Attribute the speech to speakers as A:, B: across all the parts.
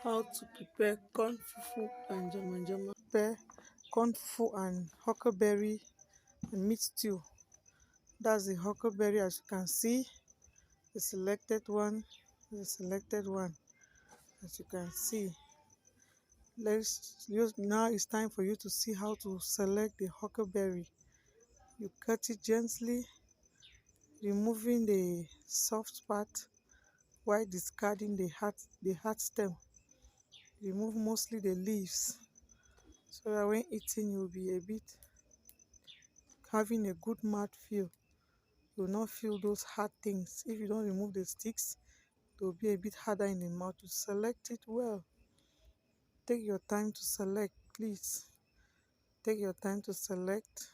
A: How to prepare corn fufu and jama jama. Prepare corn fufu and huckleberry and meat stew. That's the huckleberry, as you can see, the selected one, the selected one, as you can see. Let's use now. It's time for you to see how to select the huckleberry. You cut it gently, removing the soft part while discarding the hard stem. Remove mostly the leaves so that when eating you'll be a bit having a good mouth feel. You will not feel those hard things. If you don't remove the sticks, they will be a bit harder in the mouth. To select it well, take your time to select, please. Take your time to select.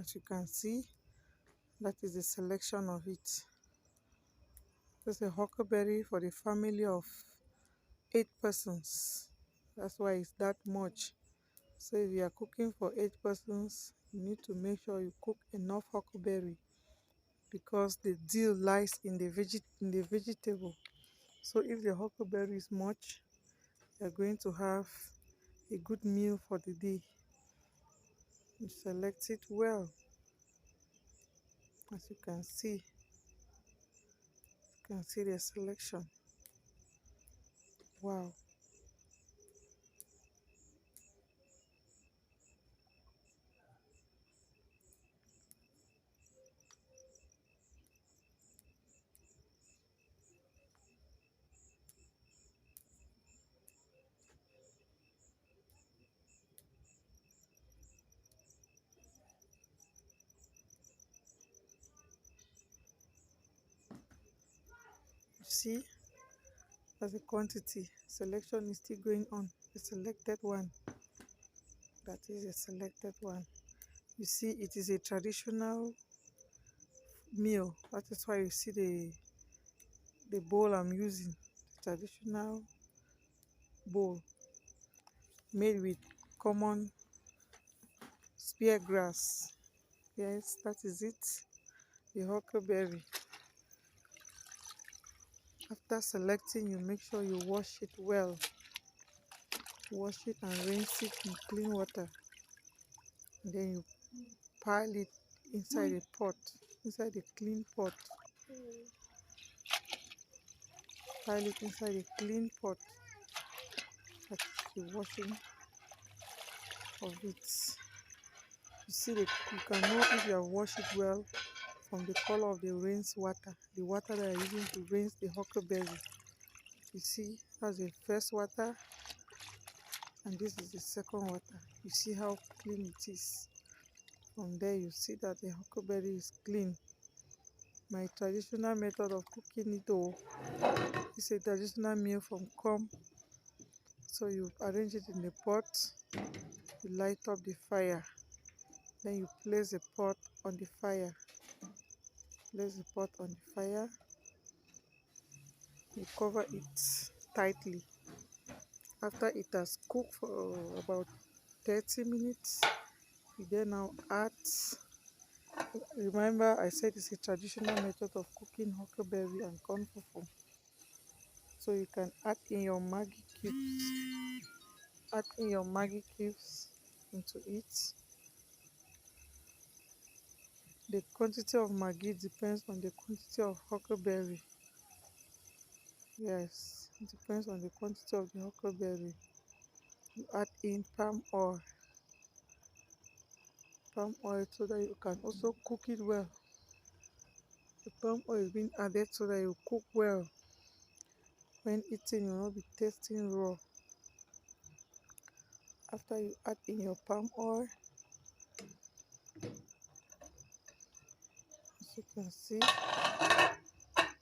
A: As you can see, that is the selection of it. This is a huckleberry for the family of 8 persons. That's why it's that much. So if you are cooking for 8 persons, you need to make sure you cook enough huckleberry, because the deal lies in the vegetable. So if the huckleberry is much, you're going to have a good meal for the day. You select it well. As you can see, the selection. Wow. You see, as a quantity, selection is still going on. The selected one. That is a selected one. You see, it is a traditional meal. That is why you see the bowl I'm using. Traditional bowl made with common spear grass. Yes, that is it. The huckleberry. After selecting, you make sure you wash it well. Wash it and rinse it in clean water. And then you pile it inside a pot, inside a clean pot. Pile it inside a clean pot. That's the washing of it. You see, you can know if you have washed it well from the color of the rinsed water, the water that you're using to rinse the huckleberry. You see, that's the first water, and this is the second water. You see how clean it is. From there, you see that the huckleberry is clean. My traditional method of cooking it is a traditional meal from corn. So you arrange it in the pot, you light up the fire, then you place the pot on the fire. Place the pot on the fire, you cover it tightly. After it has cooked for about 30 minutes, you then now add, remember I said it's a traditional method of cooking huckleberry and corn fufu. So you can add in your Maggi cubes, into it. The quantity of Maggi depends on the quantity of huckleberry. Yes, it depends on the quantity of the huckleberry. You add in palm oil so that you can also cook it well. The palm oil is being added so that you cook well. When eating, you will not be tasting raw. After you add in your palm oil, as you can see,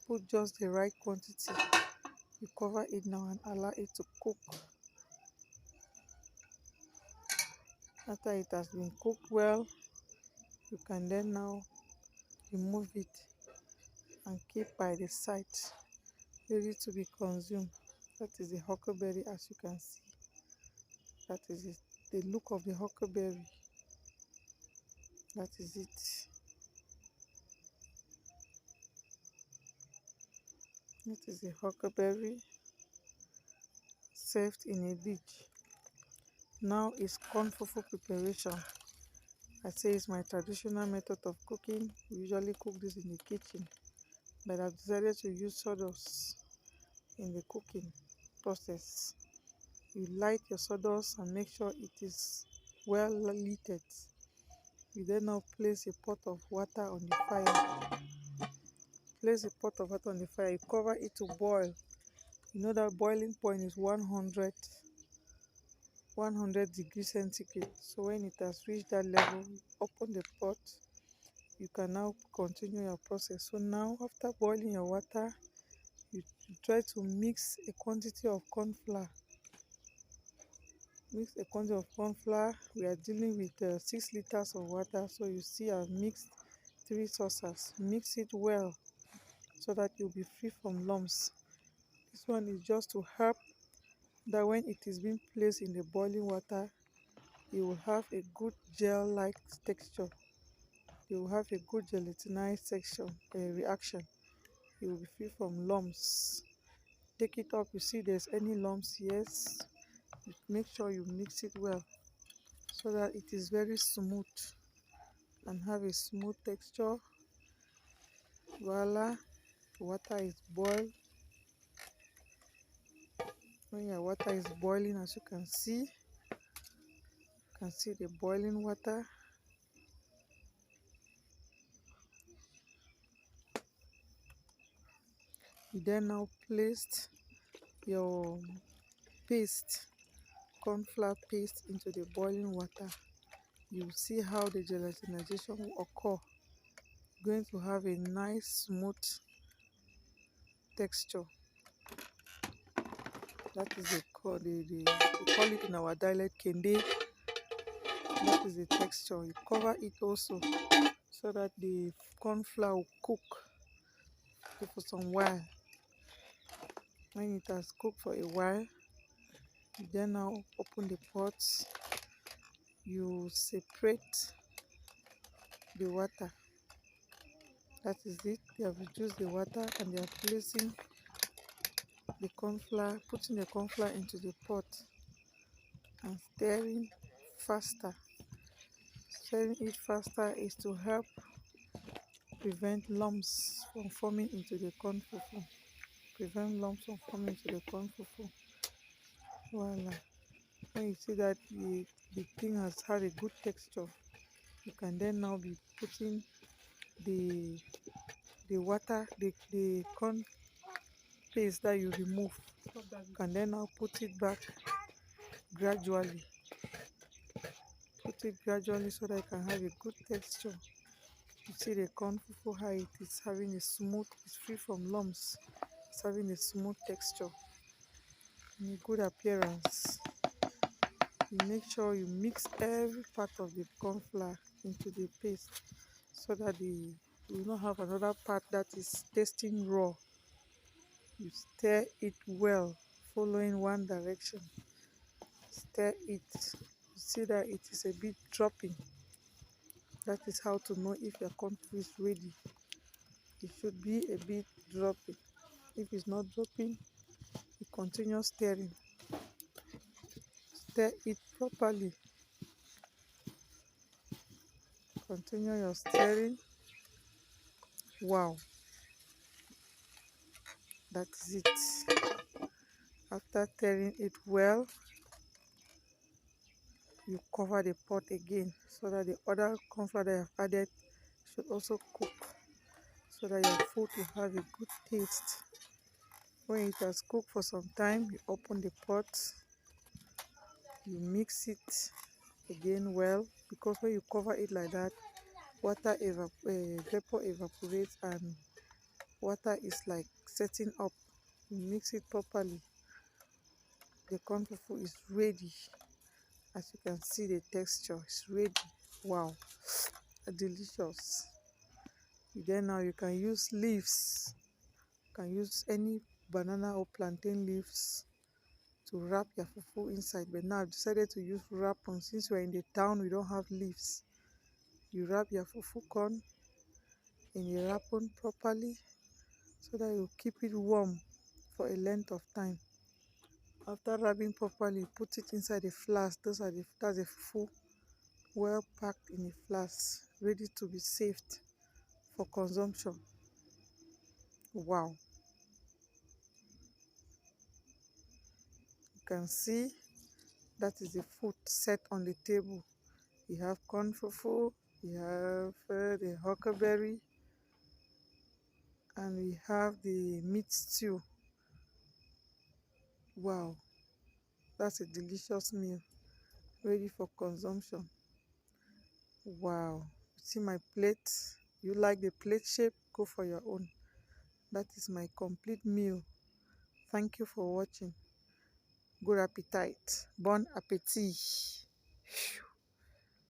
A: put just the right quantity. You cover it now and allow it to cook. After it has been cooked well, you can then now remove it and keep by the side, ready to be consumed. That is the huckleberry, as you can see. That is it. The look of the huckleberry. That is it. That is the huckleberry. served in a dish. Now is corn fufu preparation. I say it's my traditional method of cooking. We usually cook this in the kitchen, but I've decided to use sawdust in the cooking process. You light your sawdust and make sure it is well lit. You then now place a pot of water on the fire. Place a pot of water on the fire. You cover it to boil. You know that boiling point is 100 degrees centigrade. So when it has reached that level, open the pot. You can now continue your process. So now after boiling your water, you try to mix a quantity of corn flour. Mix a quantity of corn flour. We are dealing with 6 liters of water, so you see I've mixed 3 saucers. Mix it well so that you'll be free from lumps. This one is just to help that when it is being placed in the boiling water, you will have a good gel-like texture. You will have a good gelatinized reaction. You will be free from lumps. Take it up, you see there's any lumps, yes. Make sure you mix it well so that it is very smooth and have a smooth texture. Voila, water is boiled. When your water is boiling, as you can see the boiling water. You then now placed your paste, corn flour paste, into the boiling water. You see how the gelatinization will occur. Going to have a nice smooth texture. That is we call it in our dialect kende. That is the texture. You cover it also so that the corn flour will cook for some while. When it has cooked for a while, you then now open the pot. You separate the water. That is it. They have reduced the water and they are placing the corn flour, putting the corn flour into the pot and stirring faster. Stirring it faster is to help prevent lumps from forming into the corn fufu. Prevent lumps from forming into the corn fufu. Voila. When you see that the thing has had a good texture, you can then now be putting the water, the corn paste that you remove. You can then now put it back gradually. Put it gradually so that it can have a good texture. You see the corn fufu, how it is having a smooth, it's free from lumps. It's having a smooth texture and a good appearance. You make sure you mix every part of the corn flour into the paste so that you will not have another part that is tasting raw. You stir it well, following one direction. Stir it. You see that it is a bit dropping. That is how to know if your corn fufu is ready. It should be a bit dropping. If it's not dropping, you continue stirring. Stir it properly. Continue your stirring. Wow, that is it. After stirring it well, you cover the pot again so that the other corn flour that you have added should also cook, so that your food will have a good taste. When it has cooked for some time, you open the pot, you mix it again well, because when you cover it like that, vapor evaporates and water is like setting up. You mix it properly. The corn fufu is ready. As you can see, the texture is ready. Wow, delicious. Then now you can use leaves. You can use any banana or plantain leaves to wrap your fufu inside. But now I've decided to use wrapper. Since we're in the town, we don't have leaves. You wrap your fufu corn in the wrapper properly so that you keep it warm for a length of time. After rubbing properly, put it inside a flask. That's a fufu well packed in a flask, ready to be saved for consumption. Wow, you can see that is the food set on the table. You have corn fufu, you have the huckleberry, and we have the meat stew. Wow, that's a delicious meal ready for consumption. Wow, see my plate? You like the plate shape? Go for your own. That is my complete meal. Thank you for watching. Good appetite. Bon appetit.